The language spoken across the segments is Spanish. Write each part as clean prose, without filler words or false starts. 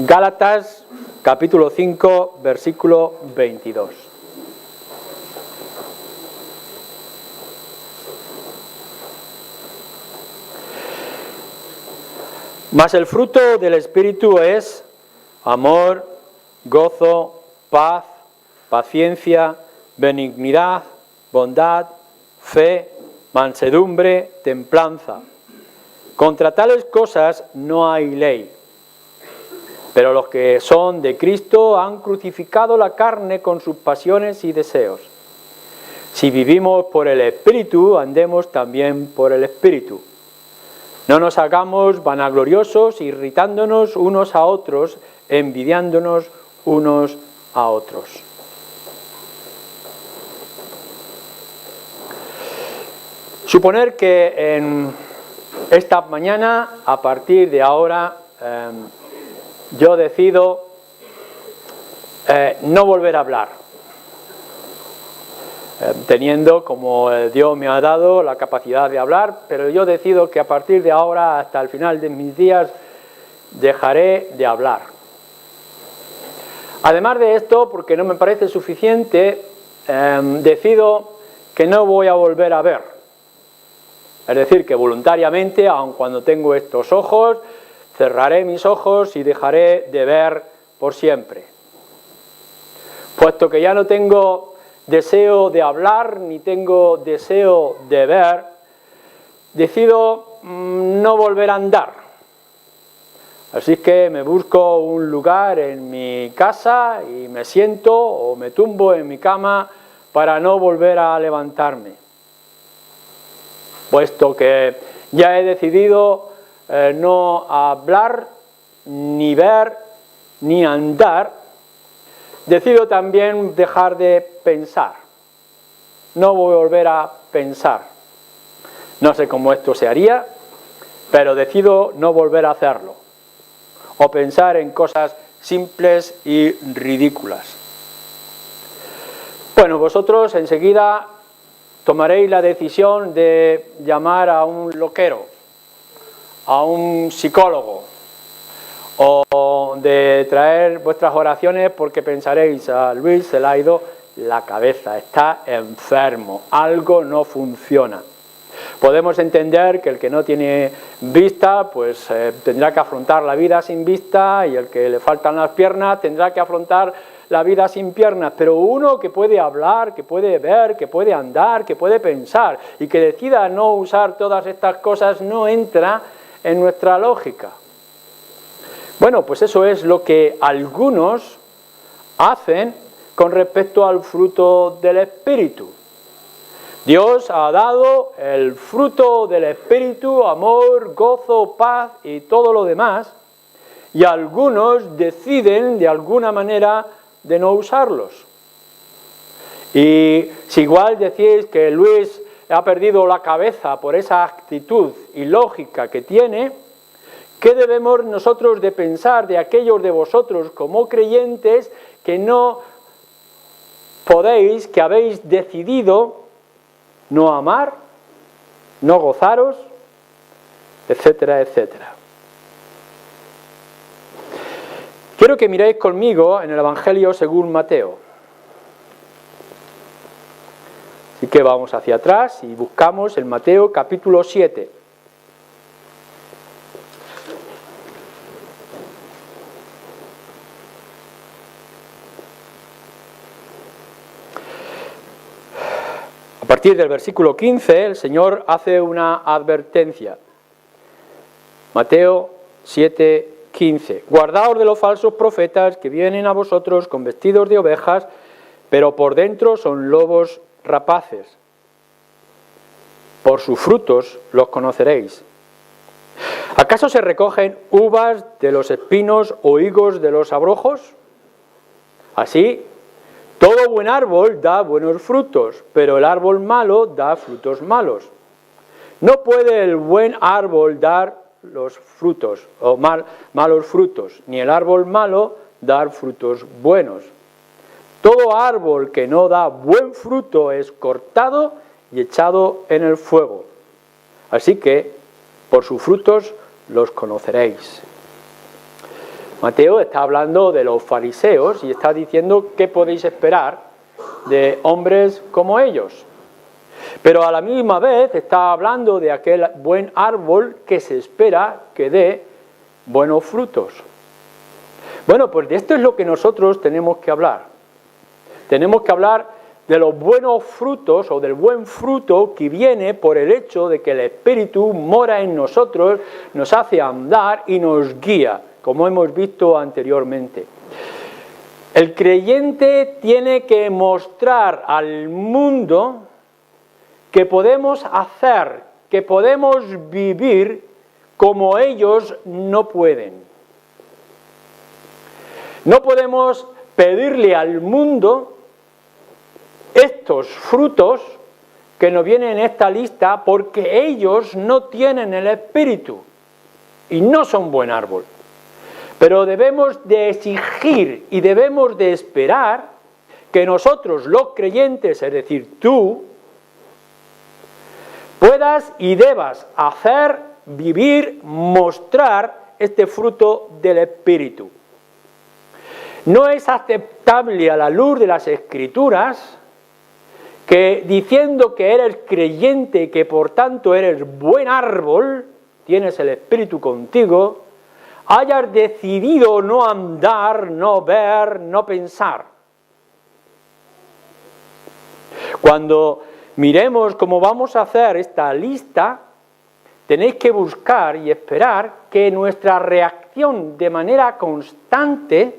Gálatas, capítulo 5, versículo 22. Mas el fruto del Espíritu es amor, gozo, paz, paciencia, benignidad, bondad, fe, mansedumbre, templanza. Contra tales cosas no hay ley. Pero los que son de Cristo han crucificado la carne con sus pasiones y deseos. Si vivimos por el Espíritu, andemos también por el Espíritu. No nos hagamos vanagloriosos, irritándonos unos a otros, envidiándonos unos a otros. Suponer que en esta mañana, a partir de ahora, yo decido no volver a hablar, teniendo, como Dios me ha dado, la capacidad de hablar, pero yo decido que a partir de ahora, hasta el final de mis días, dejaré de hablar. Además de esto, porque no me parece suficiente, decido que no voy a volver a ver. Es decir, que voluntariamente, aun cuando tengo estos ojos, cerraré mis ojos y dejaré de ver por siempre. Puesto que ya no tengo deseo de hablar, ni tengo deseo de ver, decido no volver a andar. Así que me busco un lugar en mi casa y me siento o me tumbo en mi cama para no volver a levantarme. Puesto que ya he decidido no hablar, ni ver, ni andar, decido también dejar de pensar. No voy a volver a pensar. No sé cómo esto se haría, pero decido no volver a hacerlo. O pensar en cosas simples y ridículas. Bueno, vosotros enseguida tomaréis la decisión de llamar a un loquero, a un psicólogo, o de traer vuestras oraciones porque pensaréis: a Luis se le ha ido la cabeza, está enfermo, algo no funciona. Podemos entender que el que no tiene vista, pues tendrá que afrontar la vida sin vista, y el que le faltan las piernas tendrá que afrontar la vida sin piernas, pero uno que puede hablar, que puede ver, que puede andar, que puede pensar, y que decida no usar todas estas cosas, no entra en nuestra lógica. Bueno, pues eso es lo que algunos hacen con respecto al fruto del Espíritu. Dios ha dado el fruto del Espíritu, amor, gozo, paz y todo lo demás, y algunos deciden de alguna manera de no usarlos. Y si igual decís que Luis ha perdido la cabeza por esa actitud ilógica que tiene, ¿qué debemos nosotros de pensar de aquellos de vosotros como creyentes que no podéis, que habéis decidido no amar, no gozaros, etcétera, etcétera? Quiero que miréis conmigo en el Evangelio según Mateo. Así que vamos hacia atrás y buscamos en Mateo capítulo 7. A partir del versículo 15, el Señor hace una advertencia. Mateo 7, 15. Guardaos de los falsos profetas que vienen a vosotros con vestidos de ovejas, pero por dentro son lobos rapaces. Por sus frutos los conoceréis. ¿Acaso se recogen uvas de los espinos o higos de los abrojos? Así, todo buen árbol da buenos frutos, pero el árbol malo da frutos malos. No puede el buen árbol dar los frutos o malos frutos, ni el árbol malo dar frutos buenos. Todo árbol que no da buen fruto es cortado y echado en el fuego. Así que por sus frutos los conoceréis. Mateo está hablando de los fariseos y está diciendo qué podéis esperar de hombres como ellos. Pero a la misma vez está hablando de aquel buen árbol que se espera que dé buenos frutos. Bueno, pues de esto es lo que nosotros tenemos que hablar. Tenemos que hablar de los buenos frutos o del buen fruto que viene por el hecho de que el Espíritu mora en nosotros, nos hace andar y nos guía, como hemos visto anteriormente. El creyente tiene que mostrar al mundo que podemos hacer, que podemos vivir como ellos no pueden. No podemos pedirle al mundo estos frutos que nos vienen en esta lista porque ellos no tienen el Espíritu y no son buen árbol. Pero debemos de exigir y debemos de esperar que nosotros los creyentes, es decir, tú, puedas y debas hacer, vivir, mostrar este fruto del Espíritu. No es aceptable a la luz de las Escrituras que diciendo que eres creyente y que por tanto eres buen árbol, tienes el Espíritu contigo, hayas decidido no andar, no ver, no pensar. Cuando miremos cómo vamos a hacer esta lista, tenéis que buscar y esperar que nuestra reacción de manera constante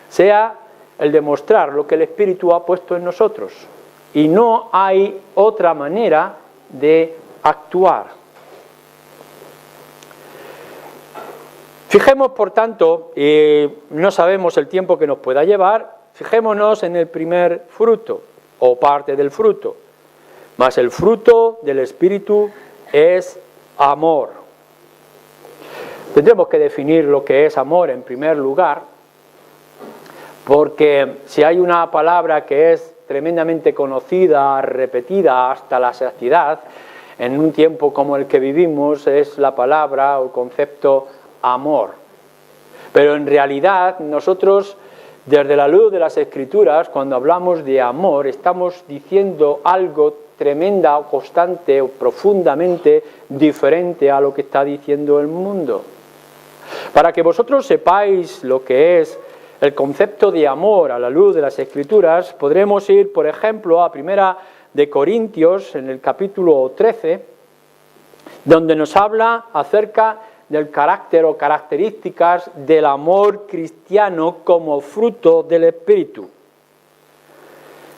sea el demostrar lo que el Espíritu ha puesto en nosotros. Y no hay otra manera de actuar. Fijemos, por tanto, no sabemos el tiempo que nos pueda llevar, fijémonos en el primer fruto, o parte del fruto. Mas el fruto del Espíritu es amor. Tendremos que definir lo que es amor en primer lugar, porque si hay una palabra que es tremendamente conocida, repetida hasta la saciedad, en un tiempo como el que vivimos, es la palabra o el concepto amor. Pero en realidad nosotros, desde la luz de las Escrituras, cuando hablamos de amor, estamos diciendo algo tremenda, constante o profundamente diferente a lo que está diciendo el mundo. Para que vosotros sepáis lo que es el concepto de amor a la luz de las Escrituras, podremos ir, por ejemplo, a 1 de Corintios, en el capítulo 13, donde nos habla acerca del carácter o características del amor cristiano como fruto del Espíritu.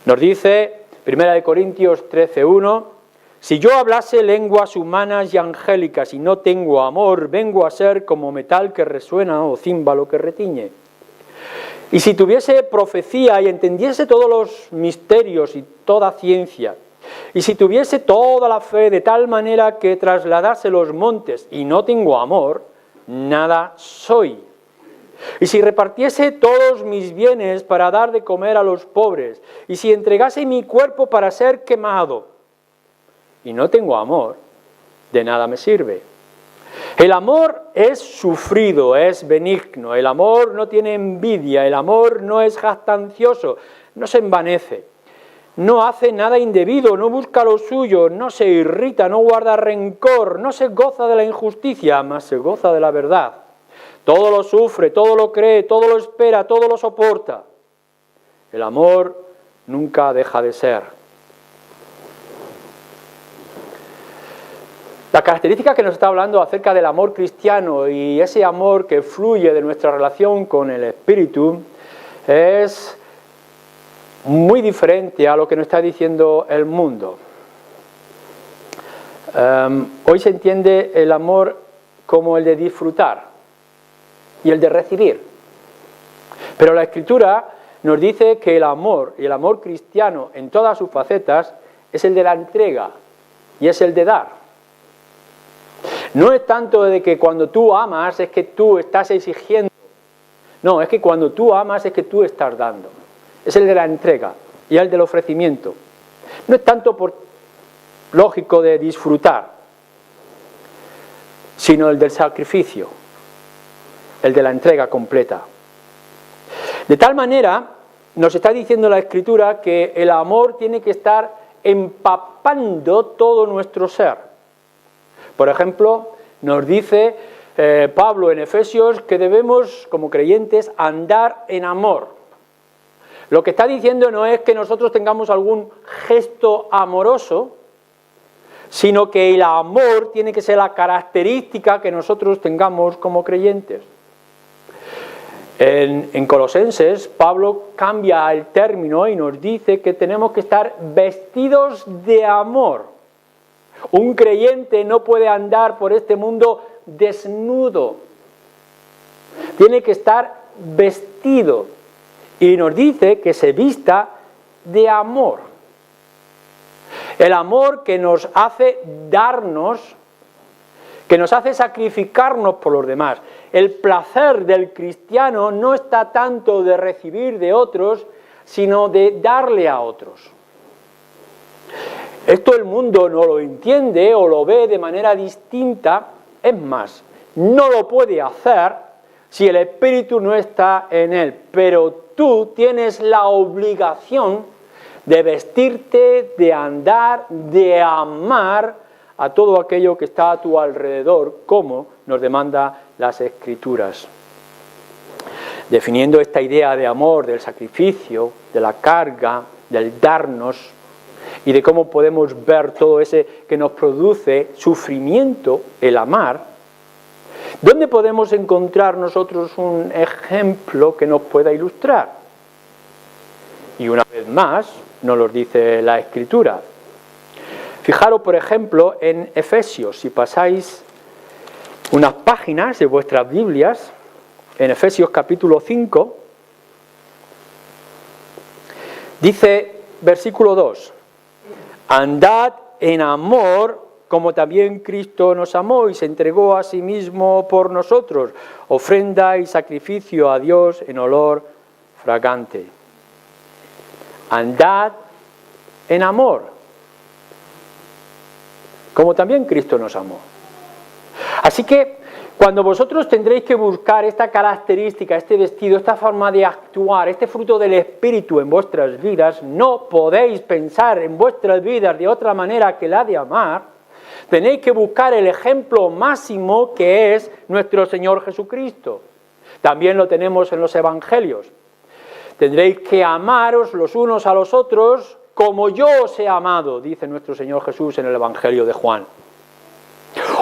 Nos dice 1 de Corintios 13:1, si yo hablase lenguas humanas y angélicas y no tengo amor, vengo a ser como metal que resuena o címbalo que retiñe. Y si tuviese profecía y entendiese todos los misterios y toda ciencia, y si tuviese toda la fe de tal manera que trasladase los montes y no tengo amor, nada soy. Y si repartiese todos mis bienes para dar de comer a los pobres, y si entregase mi cuerpo para ser quemado, y no tengo amor, de nada me sirve. El amor es sufrido, es benigno, el amor no tiene envidia, el amor no es jactancioso, no se envanece, no hace nada indebido, no busca lo suyo, no se irrita, no guarda rencor, no se goza de la injusticia, mas se goza de la verdad. Todo lo sufre, todo lo cree, todo lo espera, todo lo soporta. El amor nunca deja de ser. La característica que nos está hablando acerca del amor cristiano y ese amor que fluye de nuestra relación con el Espíritu es muy diferente a lo que nos está diciendo el mundo. Hoy se entiende el amor como el de disfrutar y el de recibir. Pero la Escritura nos dice que el amor y el amor cristiano en todas sus facetas es el de la entrega y es el de dar. No es tanto de que cuando tú amas es que tú estás exigiendo. No, es que cuando tú amas es que tú estás dando. Es el de la entrega y el del ofrecimiento. No es tanto por lógico de disfrutar, sino el del sacrificio. el de la entrega completa. De tal manera, nos está diciendo la Escritura que el amor tiene que estar empapando todo nuestro ser. Por ejemplo, nos dice Pablo en Efesios que debemos, como creyentes, andar en amor. Lo que está diciendo no es que nosotros tengamos algún gesto amoroso, sino que el amor tiene que ser la característica que nosotros tengamos como creyentes. En Colosenses, Pablo cambia el término y nos dice que tenemos que estar vestidos de amor. Un creyente no puede andar por este mundo desnudo. Tiene que estar vestido. Y nos dice que se vista de amor. El amor que nos hace darnos, que nos hace sacrificarnos por los demás. El placer del cristiano no está tanto de recibir de otros, sino de darle a otros. Esto el mundo no lo entiende o lo ve de manera distinta. Es más, no lo puede hacer si el Espíritu no está en él. Pero tú tienes la obligación de vestirte, de andar, de amar a todo aquello que está a tu alrededor, como nos demanda las Escrituras. Definiendo esta idea de amor, del sacrificio, de la carga, del darnos, y de cómo podemos ver todo ese que nos produce sufrimiento, el amar, ¿dónde podemos encontrar nosotros un ejemplo que nos pueda ilustrar? Y una vez más, nos lo dice la Escritura. Fijaros, por ejemplo, en Efesios, si pasáis unas páginas de vuestras Biblias, en Efesios capítulo 5, dice, versículo 2, andad en amor como también Cristo nos amó y se entregó a sí mismo por nosotros, ofrenda y sacrificio a Dios en olor fragante. Andad en amor, como también Cristo nos amó. Así que cuando vosotros tendréis que buscar esta característica, este vestido, esta forma de actuar, este fruto del Espíritu en vuestras vidas, no podéis pensar en vuestras vidas de otra manera que la de amar. Tenéis que buscar el ejemplo máximo que es nuestro Señor Jesucristo. También lo tenemos en los Evangelios. Tendréis que amaros los unos a los otros como yo os he amado, dice nuestro Señor Jesús en el Evangelio de Juan.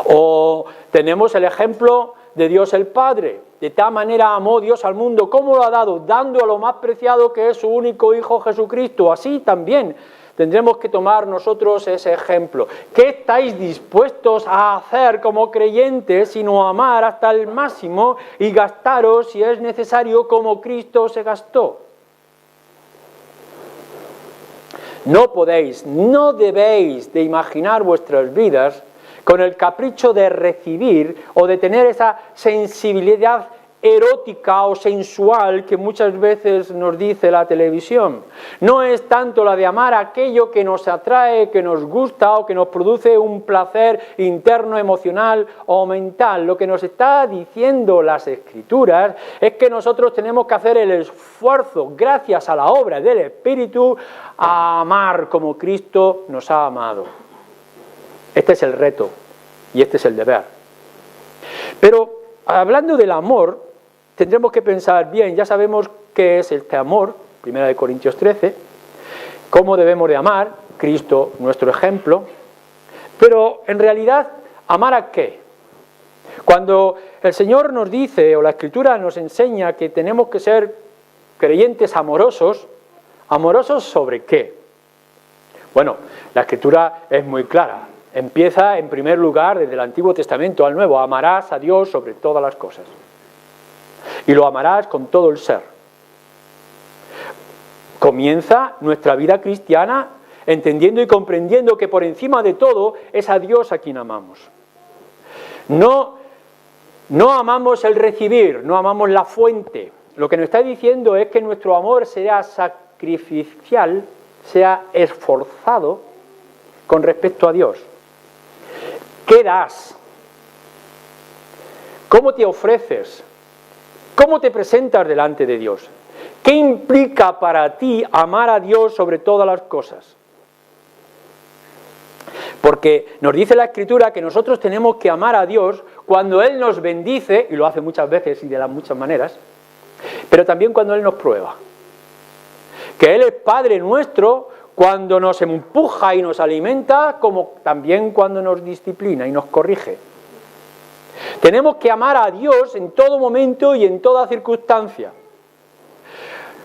O tenemos el ejemplo de Dios el Padre. De tal manera amó Dios al mundo. ¿Cómo lo ha dado? Dando a lo más preciado que es su único Hijo Jesucristo. Así también tendremos que tomar nosotros ese ejemplo. ¿Qué estáis dispuestos a hacer como creyentes sino amar hasta el máximo y gastaros si es necesario como Cristo se gastó? No podéis, no debéis de imaginar vuestras vidas con el capricho de recibir o de tener esa sensibilidad erótica o sensual que muchas veces nos dice la televisión. No es tanto la de amar aquello que nos atrae, que nos gusta o que nos produce un placer interno, emocional o mental. Lo que nos está diciendo las Escrituras es que nosotros tenemos que hacer el esfuerzo, gracias a la obra del Espíritu, a amar como Cristo nos ha amado. Este es el reto y este es el deber. Pero hablando del amor, tendremos que pensar, bien, ya sabemos qué es este amor, 1 Corintios 13, cómo debemos de amar, Cristo nuestro ejemplo, pero en realidad, ¿amar a qué? Cuando el Señor nos dice, o la Escritura nos enseña que tenemos que ser creyentes amorosos, ¿amorosos sobre qué? Bueno, la Escritura es muy clara. Empieza en primer lugar desde el Antiguo Testamento al Nuevo. Amarás a Dios sobre todas las cosas. Y lo amarás con todo el ser. Comienza nuestra vida cristiana entendiendo y comprendiendo que por encima de todo es a Dios a quien amamos. No amamos el recibir, no amamos la fuente. Lo que nos está diciendo es que nuestro amor sea sacrificial, sea esforzado con respecto a Dios. ¿Qué das? ¿Cómo te ofreces? ¿Cómo te presentas delante de Dios? ¿Qué implica para ti amar a Dios sobre todas las cosas? Porque nos dice la Escritura que nosotros tenemos que amar a Dios cuando Él nos bendice, y lo hace muchas veces y de las muchas maneras, pero también cuando Él nos prueba. Que Él es Padre nuestro cuando nos empuja y nos alimenta, como también cuando nos disciplina y nos corrige. Tenemos que amar a Dios en todo momento y en toda circunstancia.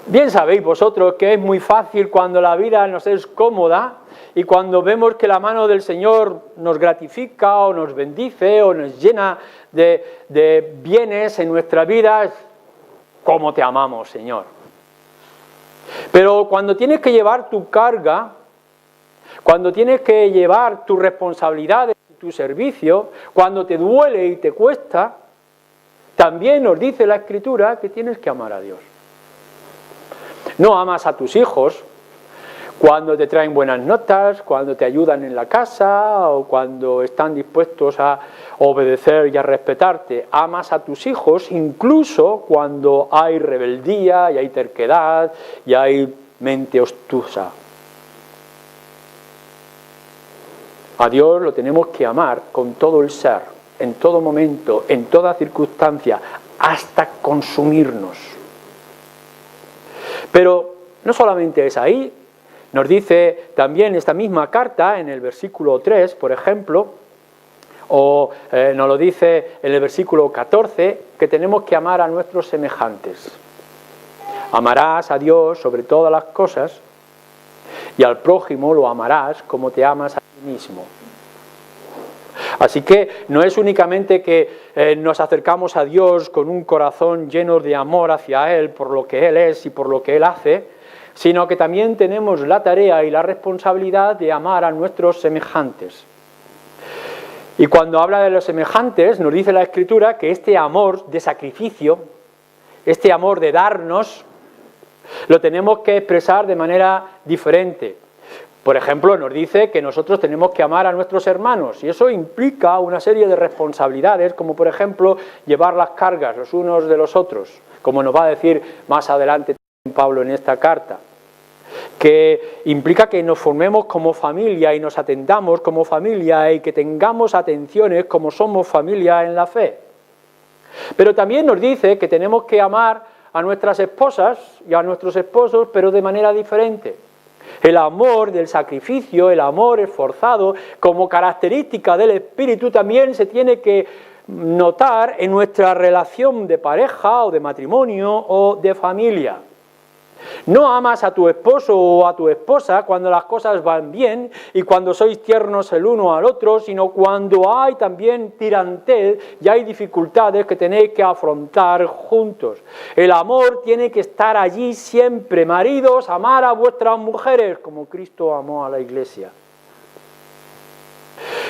Bien sabéis vosotros que es muy fácil cuando la vida nos es cómoda y cuando vemos que la mano del Señor nos gratifica o nos bendice o nos llena de bienes en nuestra vida, ¿cómo te amamos, Señor? Pero cuando tienes que llevar tu carga, cuando tienes que llevar tus responsabilidades, tu servicio, cuando te duele y te cuesta, también nos dice la Escritura que tienes que amar a Dios. No amas a tus hijos cuando te traen buenas notas, cuando te ayudan en la casa o cuando están dispuestos a obedecer y a respetarte. Amas a tus hijos incluso cuando hay rebeldía y hay terquedad y hay mente obtusa. A Dios lo tenemos que amar con todo el ser, en todo momento, en toda circunstancia, hasta consumirnos. Pero no solamente es ahí, nos dice también esta misma carta en el versículo 3, por ejemplo, o nos lo dice en el versículo 14, que tenemos que amar a nuestros semejantes. Amarás a Dios sobre todas las cosas y al prójimo lo amarás como te amas a ti mismo. Así que no es únicamente que nos acercamos a Dios con un corazón lleno de amor hacia Él por lo que Él es y por lo que Él hace, sino que también tenemos la tarea y la responsabilidad de amar a nuestros semejantes. Y cuando habla de los semejantes, nos dice la Escritura que este amor de sacrificio, este amor de darnos, lo tenemos que expresar de manera diferente. Por ejemplo, nos dice que nosotros tenemos que amar a nuestros hermanos y eso implica una serie de responsabilidades, como por ejemplo llevar las cargas los unos de los otros, como nos va a decir más adelante Pablo en esta carta, que implica que nos formemos como familia y nos atendamos como familia y que tengamos atenciones como somos familia en la fe. Pero también nos dice que tenemos que amar a nuestras esposas y a nuestros esposos, pero de manera diferente. El amor del sacrificio, el amor esforzado, como característica del Espíritu, también se tiene que notar en nuestra relación de pareja o de matrimonio o de familia. No amas a tu esposo o a tu esposa cuando las cosas van bien y cuando sois tiernos el uno al otro, sino cuando hay también tirantez y hay dificultades que tenéis que afrontar juntos. El amor tiene que estar allí siempre. Maridos, amar a vuestras mujeres como Cristo amó a la Iglesia.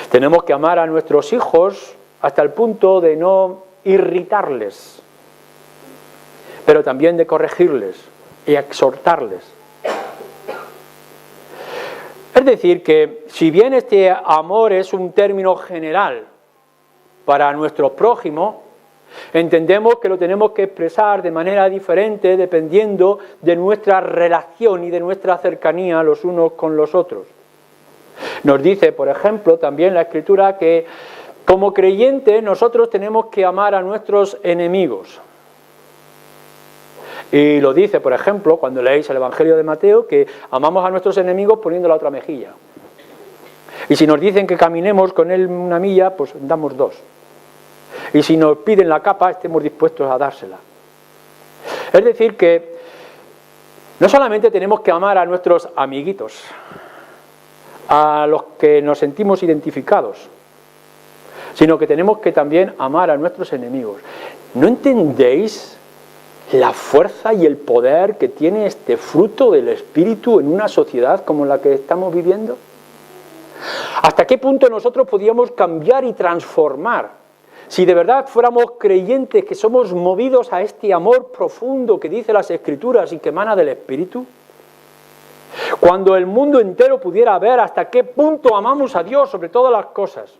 Tenemos que amar a nuestros hijos hasta el punto de no irritarles, pero también de corregirles y exhortarles. Es decir, que si bien este amor es un término general para nuestro prójimo, entendemos que lo tenemos que expresar de manera diferente dependiendo de nuestra relación y de nuestra cercanía los unos con los otros. Nos dice, por ejemplo, también la Escritura que como creyentes nosotros tenemos que amar a nuestros enemigos. Y lo dice, por ejemplo, cuando leéis el Evangelio de Mateo, que amamos a nuestros enemigos poniendo la otra mejilla. Y si nos dicen que caminemos con él una milla, pues damos 2. Y si nos piden la capa, estemos dispuestos a dársela. Es decir, que no solamente tenemos que amar a nuestros amiguitos, a los que nos sentimos identificados, sino que tenemos que también amar a nuestros enemigos. ¿No entendéis la fuerza y el poder que tiene este fruto del Espíritu en una sociedad como la que estamos viviendo? ¿Hasta qué punto nosotros podíamos cambiar y transformar si de verdad fuéramos creyentes que somos movidos a este amor profundo que dice las Escrituras y que emana del Espíritu? Cuando el mundo entero pudiera ver hasta qué punto amamos a Dios sobre todas las cosas.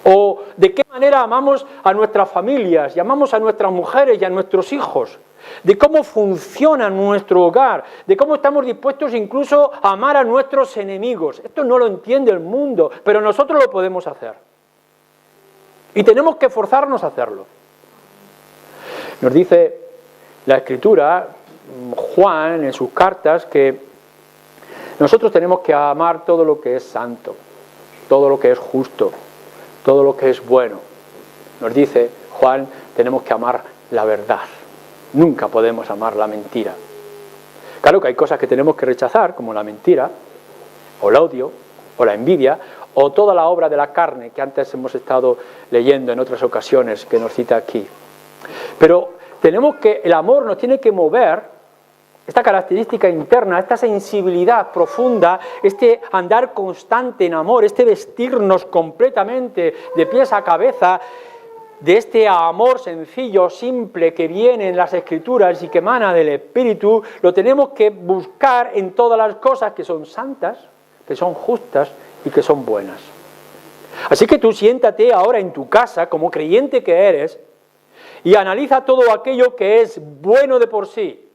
O de qué manera amamos a nuestras familias, y amamos a nuestras mujeres y a nuestros hijos. De cómo funciona nuestro hogar, de cómo estamos dispuestos incluso a amar a nuestros enemigos. Esto no lo entiende el mundo, pero nosotros lo podemos hacer. Y tenemos que esforzarnos a hacerlo. Nos dice la Escritura, Juan, en sus cartas, que nosotros tenemos que amar todo lo que es santo, todo lo que es justo, todo lo que es bueno. Nos dice Juan, tenemos que amar la verdad. Nunca podemos amar la mentira. Claro que hay cosas que tenemos que rechazar, como la mentira, o el odio, o la envidia, o toda la obra de la carne que antes hemos estado leyendo en otras ocasiones que nos cita aquí. Pero el amor nos tiene que mover, esta característica interna, esta sensibilidad profunda, este andar constante en amor, este vestirnos completamente de pies a cabeza, de este amor sencillo, simple, que viene en las Escrituras y que emana del Espíritu, lo tenemos que buscar en todas las cosas que son santas, que son justas y que son buenas. Así que tú siéntate ahora en tu casa, como creyente que eres, y analiza todo aquello que es bueno de por sí.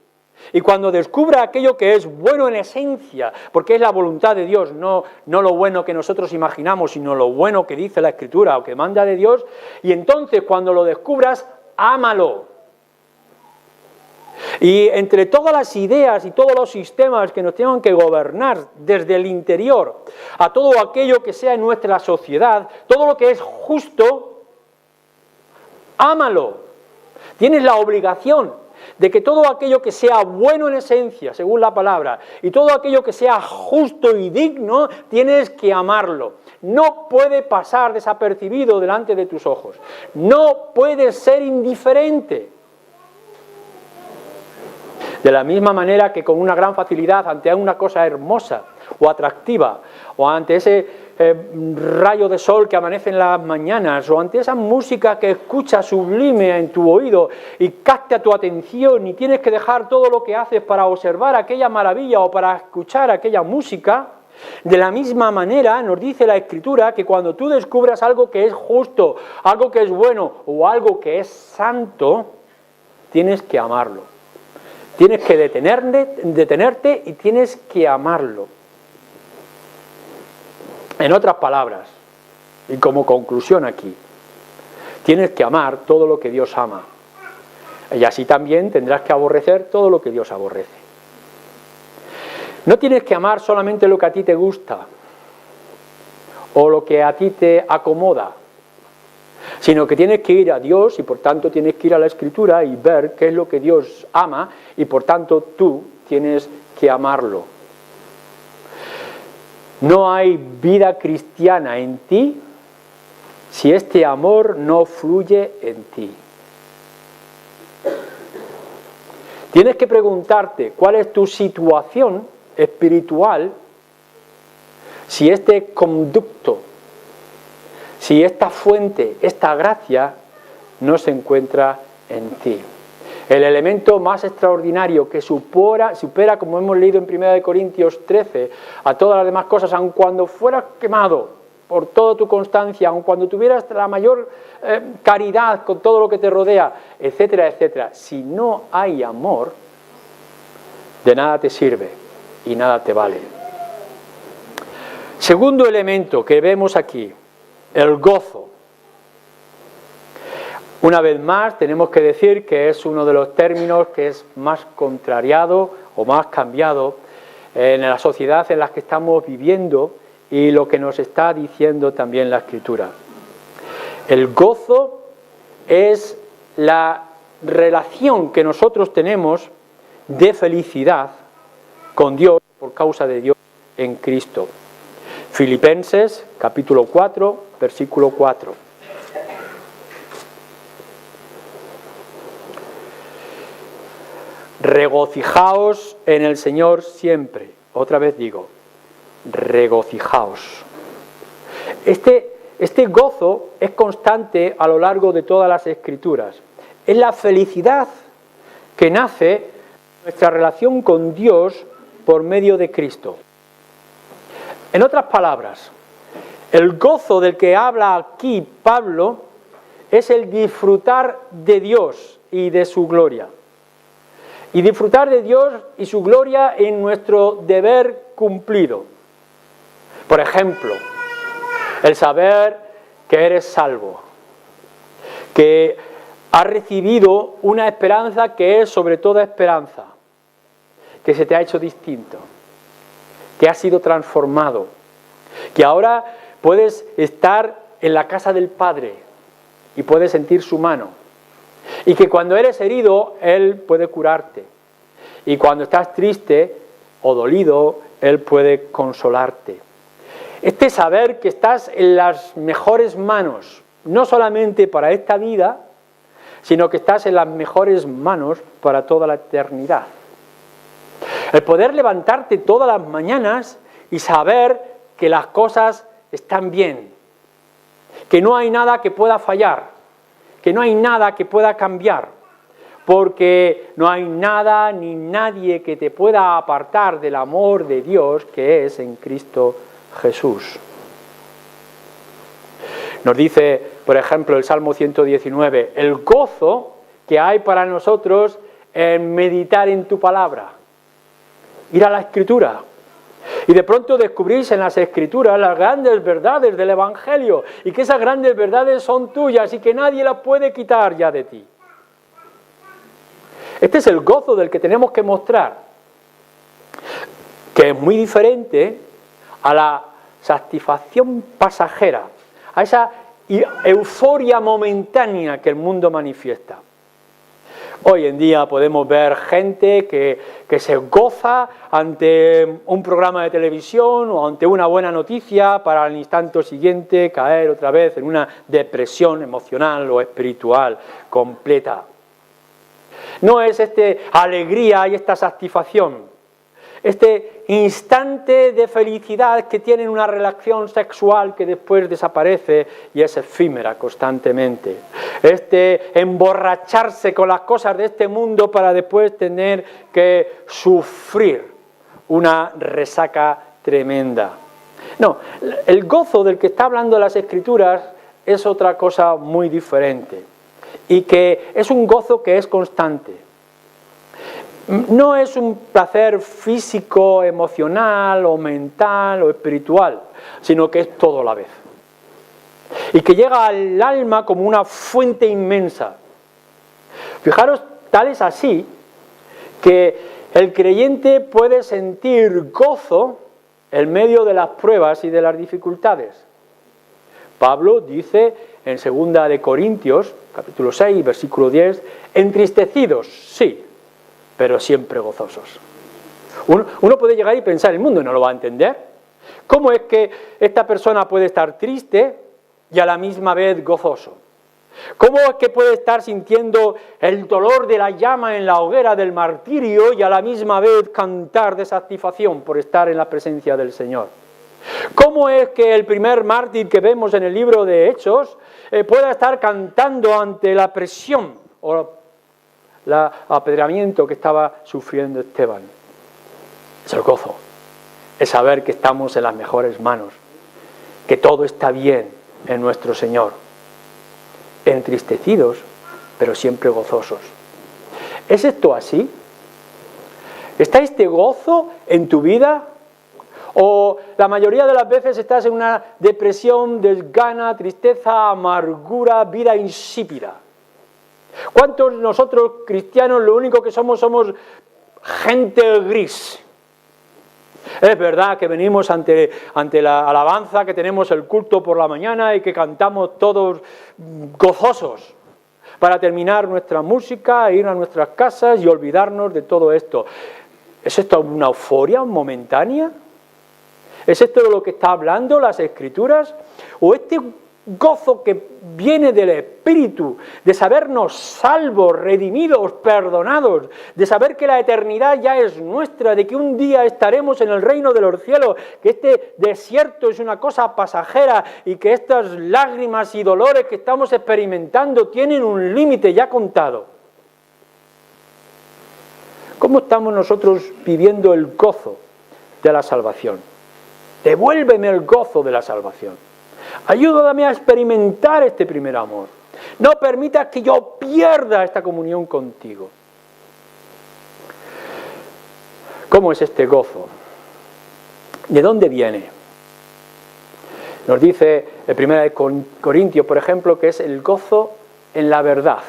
Y cuando descubra aquello que es bueno en esencia, porque es la voluntad de Dios, no lo bueno que nosotros imaginamos, sino lo bueno que dice la Escritura o que manda de Dios, y entonces cuando lo descubras, ámalo. Y entre todas las ideas y todos los sistemas que nos tengan que gobernar desde el interior, a todo aquello que sea en nuestra sociedad, todo lo que es justo, ámalo. Tienes la obligación de que todo aquello que sea bueno en esencia, según la palabra, y todo aquello que sea justo y digno, tienes que amarlo. No puede pasar desapercibido delante de tus ojos. No puedes ser indiferente. De la misma manera que con una gran facilidad ante una cosa hermosa o atractiva, o ante ese rayo de sol que amanece en las mañanas, o ante esa música que escuchas sublime en tu oído y capta tu atención y tienes que dejar todo lo que haces para observar aquella maravilla o para escuchar aquella música, de la misma manera nos dice la Escritura que cuando tú descubras algo que es justo, algo que es bueno o algo que es santo, tienes que amarlo. Tienes que detenerte y tienes que amarlo. En otras palabras, y como conclusión aquí, tienes que amar todo lo que Dios ama. Y así también tendrás que aborrecer todo lo que Dios aborrece. No tienes que amar solamente lo que a ti te gusta o lo que a ti te acomoda, sino que tienes que ir a Dios y por tanto tienes que ir a la Escritura y ver qué es lo que Dios ama y por tanto tú tienes que amarlo. No hay vida cristiana en ti si este amor no fluye en ti. Tienes que preguntarte cuál es tu situación espiritual, si este conducto, si esta fuente, esta gracia no se encuentra en ti. El elemento más extraordinario que supera, como hemos leído en 1 Corintios 13, a todas las demás cosas, aun cuando fueras quemado por toda tu constancia, aun cuando tuvieras la mayor caridad con todo lo que te rodea, etcétera, etcétera, si no hay amor, de nada te sirve y nada te vale. Segundo elemento que vemos aquí, el gozo. Una vez más, tenemos que decir que es uno de los términos que es más contrariado o más cambiado en la sociedad en la que estamos viviendo y lo que nos está diciendo también la Escritura. El gozo es la relación que nosotros tenemos de felicidad con Dios por causa de Dios en Cristo. Filipenses capítulo 4, versículo 4. Regocijaos en el Señor siempre. Otra vez digo, regocijaos. Este gozo es constante a lo largo de todas las Escrituras. Es la felicidad que nace de nuestra relación con Dios por medio de Cristo. En otras palabras, El gozo del que habla aquí Pablo es el disfrutar de Dios y de su gloria. Y disfrutar de Dios y su gloria en nuestro deber cumplido. Por ejemplo, el saber que eres salvo, que has recibido una esperanza que es sobre toda esperanza, que se te ha hecho distinto, que has sido transformado, que ahora puedes estar en la casa del Padre y puedes sentir su mano, y que cuando eres herido, Él puede curarte, y cuando estás triste o dolido, Él puede consolarte. Este saber que estás en las mejores manos, no solamente para esta vida, sino que estás en las mejores manos para toda la eternidad. El poder levantarte todas las mañanas y saber que las cosas están bien, que no hay nada que pueda fallar, que no hay nada que pueda cambiar, porque no hay nada ni nadie que te pueda apartar del amor de Dios que es en Cristo Jesús. Nos dice, por ejemplo, el Salmo 119, el gozo que hay para nosotros en meditar en tu palabra, ir a la Escritura. Y de pronto descubrís en las Escrituras las grandes verdades del Evangelio y que esas grandes verdades son tuyas y que nadie las puede quitar ya de ti. Este es el gozo del que tenemos que mostrar, que es muy diferente a la satisfacción pasajera, a esa euforia momentánea que el mundo manifiesta. Hoy en día podemos ver gente que se goza ante un programa de televisión o ante una buena noticia para al instante siguiente caer otra vez en una depresión emocional o espiritual completa. No es esta alegría y esta satisfacción, este instante de felicidad que tienen una relación sexual que después desaparece y es efímera constantemente. Este emborracharse con las cosas de este mundo para después tener que sufrir una resaca tremenda. No, el gozo del que está hablando las Escrituras es otra cosa muy diferente y que es un gozo que es constante. No es un placer físico, emocional o mental o espiritual, sino que es todo a la vez. Y que llega al alma como una fuente inmensa. Fijaros, tal es así que el creyente puede sentir gozo en medio de las pruebas y de las dificultades. Pablo dice en 2 de Corintios, capítulo 6, versículo 10, entristecidos, sí, pero siempre gozosos. Uno puede llegar y pensar, el mundo no lo va a entender. ¿Cómo es que esta persona puede estar triste y a la misma vez gozoso? ¿Cómo es que puede estar sintiendo el dolor de la llama en la hoguera del martirio y a la misma vez cantar de satisfacción por estar en la presencia del Señor? ¿Cómo es que el primer mártir que vemos en el libro de Hechos pueda estar cantando ante la presión o el apedreamiento que estaba sufriendo Esteban? Es el gozo, es saber que estamos en las mejores manos, que todo está bien en nuestro Señor, entristecidos, pero siempre gozosos. ¿Es esto así? ¿Está este gozo en tu vida? ¿O la mayoría de las veces estás en una depresión, desgana, tristeza, amargura, vida insípida? ¿Cuántos nosotros cristianos lo único que somos gente gris? Es verdad que venimos ante la alabanza, que tenemos el culto por la mañana y que cantamos todos gozosos para terminar nuestra música, ir a nuestras casas y olvidarnos de todo esto. ¿Es esto una euforia momentánea? ¿Es esto de lo que está hablando las Escrituras? ¿O este gozo que viene del Espíritu, de sabernos salvos, redimidos, perdonados, de saber que la eternidad ya es nuestra, de que un día estaremos en el reino de los cielos, que este desierto es una cosa pasajera y que estas lágrimas y dolores que estamos experimentando tienen un límite ya contado? ¿Cómo estamos nosotros viviendo el gozo de la salvación? Devuélveme el gozo de la salvación. Ayúdame a experimentar este primer amor. No permitas que yo pierda esta comunión contigo. ¿Cómo es este gozo? ¿De dónde viene? Nos dice el 1 Corintios, por ejemplo, que es el gozo en la verdad.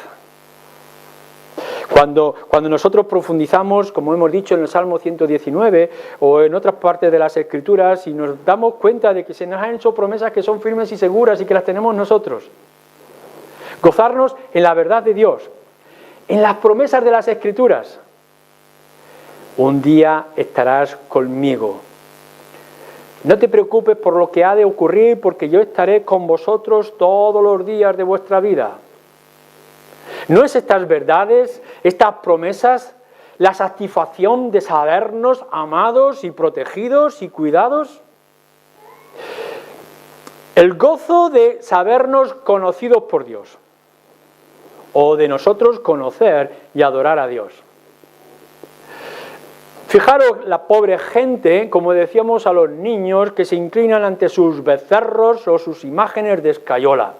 Cuando nosotros profundizamos, como hemos dicho en el Salmo 119 o en otras partes de las Escrituras, y nos damos cuenta de que se nos han hecho promesas que son firmes y seguras y que las tenemos nosotros. Gozarnos en la verdad de Dios, en las promesas de las Escrituras. Un día estarás conmigo. No te preocupes por lo que ha de ocurrir, porque yo estaré con vosotros todos los días de vuestra vida. ¿No es estas verdades, estas promesas, la satisfacción de sabernos amados y protegidos y cuidados? El gozo de sabernos conocidos por Dios, o de nosotros conocer y adorar a Dios. Fijaros la pobre gente, como decíamos a los niños, que se inclinan ante sus becerros o sus imágenes de escayola.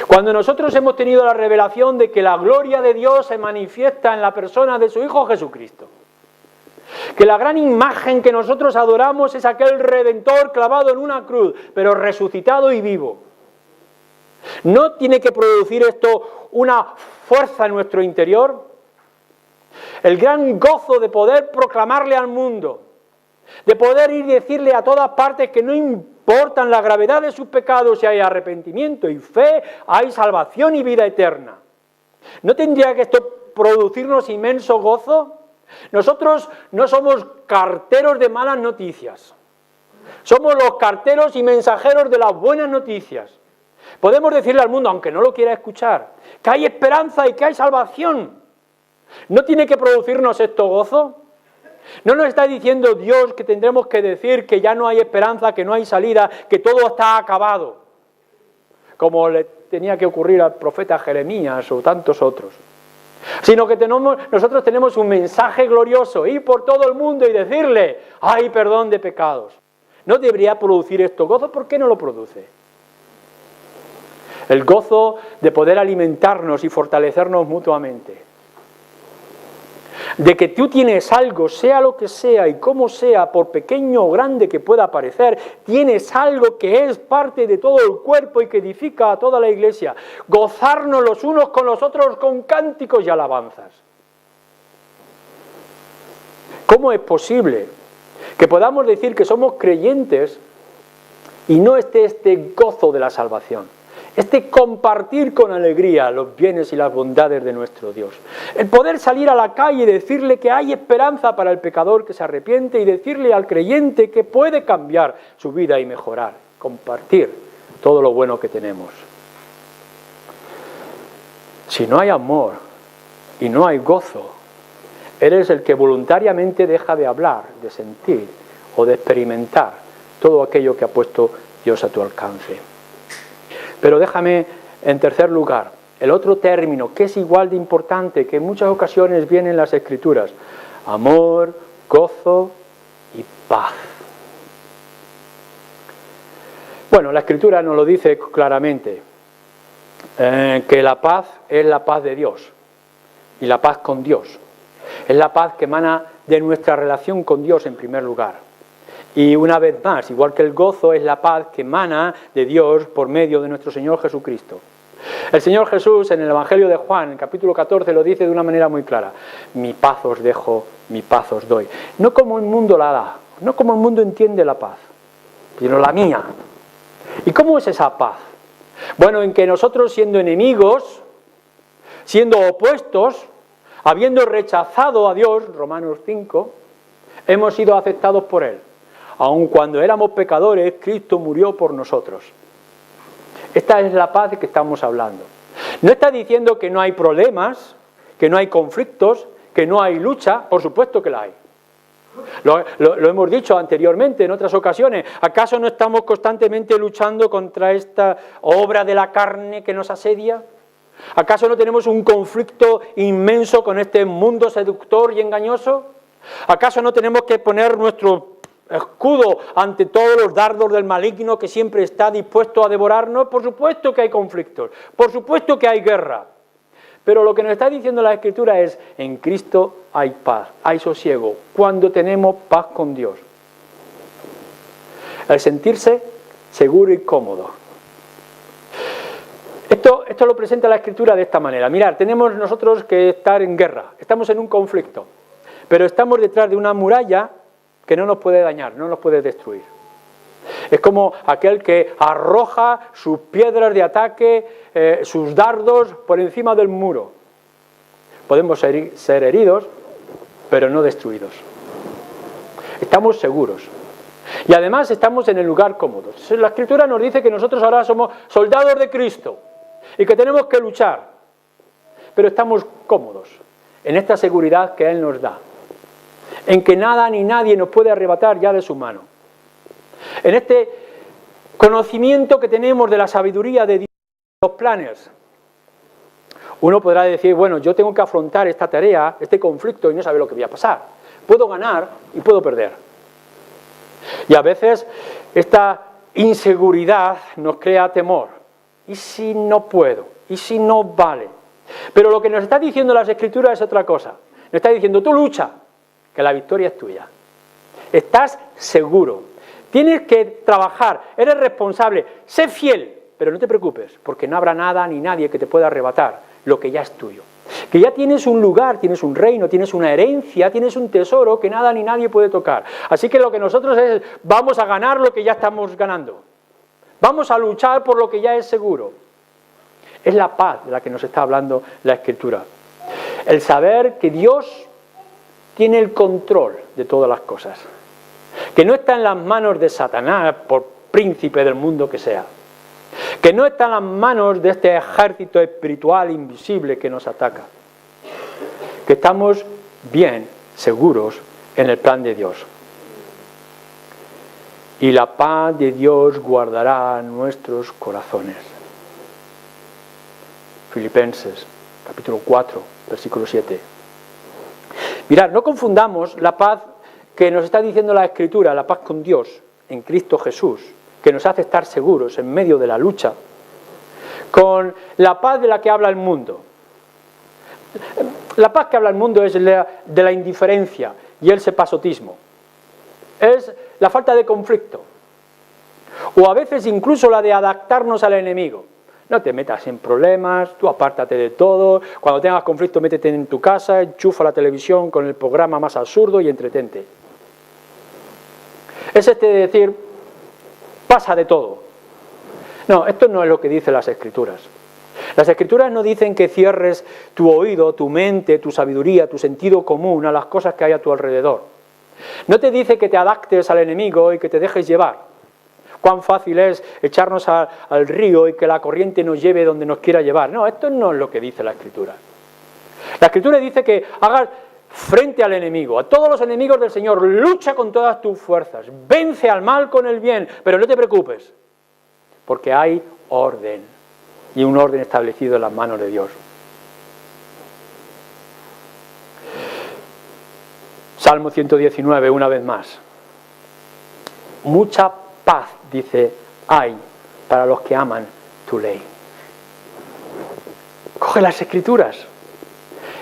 Cuando nosotros hemos tenido la revelación de que la gloria de Dios se manifiesta en la persona de su Hijo Jesucristo, que la gran imagen que nosotros adoramos es aquel Redentor clavado en una cruz, pero resucitado y vivo. ¿No tiene que producir esto una fuerza en nuestro interior? El gran gozo de poder proclamarle al mundo, de poder ir y decirle a todas partes que no importan la gravedad de sus pecados, si hay arrepentimiento y fe, hay salvación y vida eterna. ¿No tendría que esto producirnos inmenso gozo? Nosotros no somos carteros de malas noticias, somos los carteros y mensajeros de las buenas noticias. Podemos decirle al mundo, aunque no lo quiera escuchar, que hay esperanza y que hay salvación. ¿No tiene que producirnos esto gozo? ¿No nos está diciendo Dios que tendremos que decir que ya no hay esperanza, que no hay salida, que todo está acabado? Como le tenía que ocurrir al profeta Jeremías o tantos otros. Sino que nosotros tenemos un mensaje glorioso, ir por todo el mundo y decirle, hay perdón de pecados. ¿No debería producir esto gozo? ¿Por qué no lo produce? El gozo de poder alimentarnos y fortalecernos mutuamente. De que tú tienes algo, sea lo que sea y como sea, por pequeño o grande que pueda parecer, tienes algo que es parte de todo el cuerpo y que edifica a toda la iglesia. Gozarnos los unos con los otros con cánticos y alabanzas. ¿Cómo es posible que podamos decir que somos creyentes y no esté este gozo de la salvación? Este compartir con alegría los bienes y las bondades de nuestro Dios. El poder salir a la calle y decirle que hay esperanza para el pecador que se arrepiente y decirle al creyente que puede cambiar su vida y mejorar. Compartir todo lo bueno que tenemos. Si no hay amor y no hay gozo, eres el que voluntariamente deja de hablar, de sentir o de experimentar todo aquello que ha puesto Dios a tu alcance. Pero déjame, en tercer lugar, el otro término que es igual de importante, que en muchas ocasiones viene en las Escrituras: amor, gozo y paz. Bueno, la Escritura nos lo dice claramente, que la paz es la paz de Dios y la paz con Dios. Es la paz que emana de nuestra relación con Dios en primer lugar. Y una vez más, igual que el gozo, es la paz que emana de Dios por medio de nuestro Señor Jesucristo. El Señor Jesús en el Evangelio de Juan, en el capítulo 14, lo dice de una manera muy clara: mi paz os dejo, mi paz os doy. No como el mundo la da, no como el mundo entiende la paz, sino la mía. ¿Y cómo es esa paz? Bueno, en que nosotros, siendo enemigos, siendo opuestos, habiendo rechazado a Dios, Romanos 5, hemos sido aceptados por Él. Aun cuando éramos pecadores, Cristo murió por nosotros. Esta es la paz de que estamos hablando. No está diciendo que no hay problemas, que no hay conflictos, que no hay lucha. Por supuesto que la hay. Lo hemos dicho anteriormente en otras ocasiones. ¿Acaso no estamos constantemente luchando contra esta obra de la carne que nos asedia? ¿Acaso no tenemos un conflicto inmenso con este mundo seductor y engañoso? ¿Acaso no tenemos que poner nuestro escudo ante todos los dardos del maligno que siempre está dispuesto a devorarnos. Por supuesto que hay conflictos, por supuesto que hay guerra. Pero lo que nos está diciendo la Escritura es, en Cristo hay paz, hay sosiego, cuando tenemos paz con Dios. El sentirse seguro y cómodo. Esto lo presenta la Escritura de esta manera. Mirad, tenemos nosotros que estar en guerra, estamos en un conflicto, pero estamos detrás de una muralla que no nos puede dañar, no nos puede destruir. Es como aquel que arroja sus piedras de ataque, sus dardos por encima del muro. Podemos ser heridos, pero no destruidos. Estamos seguros. Y además estamos en el lugar cómodo. La Escritura nos dice que nosotros ahora somos soldados de Cristo y que tenemos que luchar, pero estamos cómodos en esta seguridad que Él nos da, en que nada ni nadie nos puede arrebatar ya de su mano. En este conocimiento que tenemos de la sabiduría de Dios, los planes. Uno podrá decir, bueno, yo tengo que afrontar esta tarea, este conflicto y no saber lo que voy a pasar. Puedo ganar y puedo perder. Y a veces esta inseguridad nos crea temor. ¿Y si no puedo? ¿Y si no vale? Pero lo que nos está diciendo las Escrituras es otra cosa. Nos está diciendo, tú lucha, que la victoria es tuya. Estás seguro. Tienes que trabajar, eres responsable, sé fiel, pero no te preocupes, porque no habrá nada ni nadie que te pueda arrebatar lo que ya es tuyo. Que ya tienes un lugar, tienes un reino, tienes una herencia, tienes un tesoro que nada ni nadie puede tocar. Así que lo que nosotros es, vamos a ganar lo que ya estamos ganando. Vamos a luchar por lo que ya es seguro. Es la paz de la que nos está hablando la Escritura. El saber que Dios tiene el control de todas las cosas. Que no está en las manos de Satanás, por príncipe del mundo que sea. Que no está en las manos de este ejército espiritual invisible que nos ataca. Que estamos bien, seguros en el plan de Dios. Y la paz de Dios guardará nuestros corazones. Filipenses, capítulo 4, versículo 7. Mirad, no confundamos la paz que nos está diciendo la Escritura, la paz con Dios, en Cristo Jesús, que nos hace estar seguros en medio de la lucha, con la paz de la que habla el mundo. La paz que habla el mundo es de la indiferencia y el sepasotismo. Es la falta de conflicto. O a veces incluso la de adaptarnos al enemigo. No te metas en problemas, tú apártate de todo, cuando tengas conflicto métete en tu casa, enchufa la televisión con el programa más absurdo y entretente. Es de decir, pasa de todo. No, esto no es lo que dicen las Escrituras. Las Escrituras no dicen que cierres tu oído, tu mente, tu sabiduría, tu sentido común a las cosas que hay a tu alrededor. No te dice que te adaptes al enemigo y que te dejes llevar. Cuán fácil es echarnos al río y que la corriente nos lleve donde nos quiera llevar. No, esto no es lo que dice la Escritura. La Escritura dice que hagas frente al enemigo, a todos los enemigos del Señor, lucha con todas tus fuerzas, vence al mal con el bien, pero no te preocupes, porque hay orden, y un orden establecido en las manos de Dios. Salmo 119, una vez más. Mucha paz, dice, hay para los que aman tu ley. Coge las Escrituras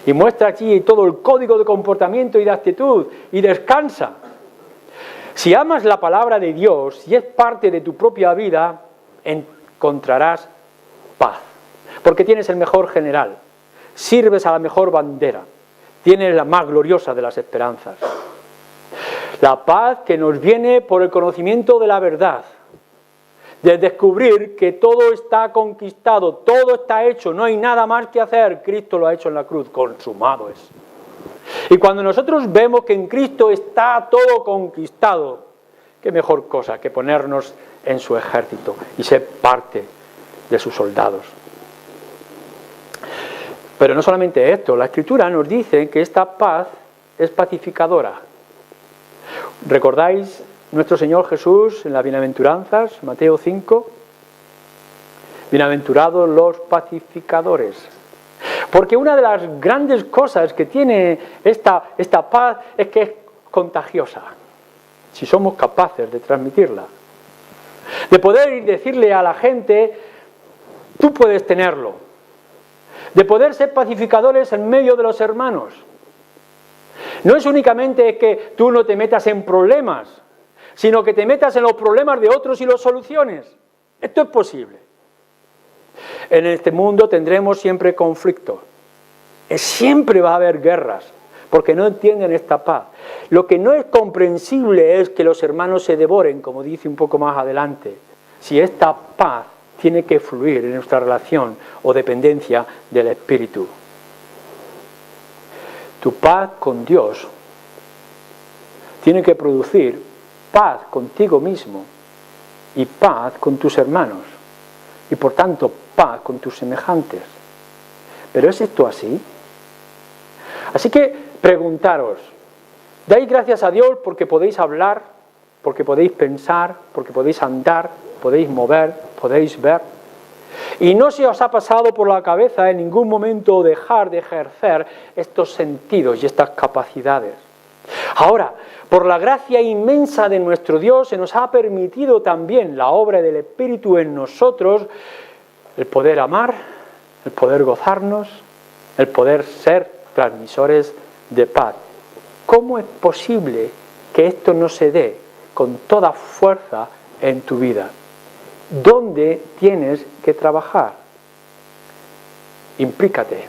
y muestra aquí todo el código de comportamiento y de actitud y descansa. Si amas la palabra de Dios, si es parte de tu propia vida, encontrarás paz. Porque tienes el mejor general, sirves a la mejor bandera, tienes la más gloriosa de las esperanzas. La paz que nos viene por el conocimiento de la verdad, de descubrir que todo está conquistado, todo está hecho, no hay nada más que hacer, Cristo lo ha hecho en la cruz, consumado es. Y cuando nosotros vemos que en Cristo está todo conquistado, qué mejor cosa que ponernos en su ejército y ser parte de sus soldados. Pero no solamente esto, la Escritura nos dice que esta paz es pacificadora. ¿Recordáis nuestro Señor Jesús en las bienaventuranzas, Mateo 5? Bienaventurados los pacificadores. Porque una de las grandes cosas que tiene esta paz es que es contagiosa. si somos capaces de transmitirla. De poder decirle a la gente, tú puedes tenerlo. De poder ser pacificadores en medio de los hermanos. No es únicamente que tú no te metas en problemas, sino que te metas en los problemas de otros y los soluciones. Esto es posible. En este mundo tendremos siempre conflictos. Siempre va a haber guerras, porque no entienden esta paz. Lo que no es comprensible es que los hermanos se devoren, como dice un poco más adelante, si esta paz tiene que fluir en nuestra relación o dependencia del Espíritu. Tu paz con Dios tiene que producir paz contigo mismo y paz con tus hermanos y por tanto paz con tus semejantes. ¿Pero es esto así? Así que preguntaros, dais gracias a Dios porque podéis hablar, porque podéis pensar, porque podéis andar, podéis mover, podéis ver. Y no se os ha pasado por la cabeza en ningún momento dejar de ejercer estos sentidos y estas capacidades. Ahora, por la gracia inmensa de nuestro Dios, se nos ha permitido también la obra del Espíritu en nosotros, el poder amar, el poder gozarnos, el poder ser transmisores de paz. ¿Cómo es posible que esto no se dé con toda fuerza en tu vida? ¿Dónde tienes que trabajar? Implícate.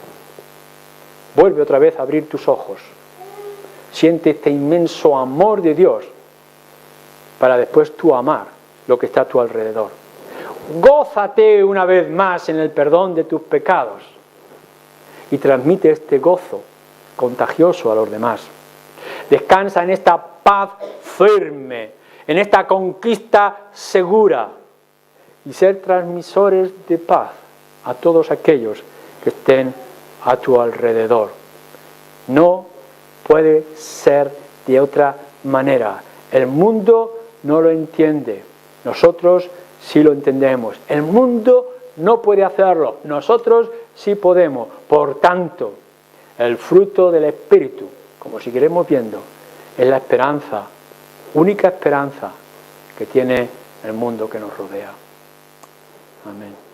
Vuelve otra vez a abrir tus ojos. Siente este inmenso amor de Dios para después tú amar lo que está a tu alrededor. Gózate una vez más en el perdón de tus pecados y transmite este gozo contagioso a los demás. Descansa en esta paz firme, en esta conquista segura y ser transmisores de paz a todos aquellos que estén a tu alrededor. No puede ser de otra manera. El mundo no lo entiende. Nosotros sí lo entendemos. El mundo no puede hacerlo. Nosotros sí podemos. Por tanto, el fruto del Espíritu, como seguiremos viendo, es la esperanza, única esperanza que tiene el mundo que nos rodea. Amén.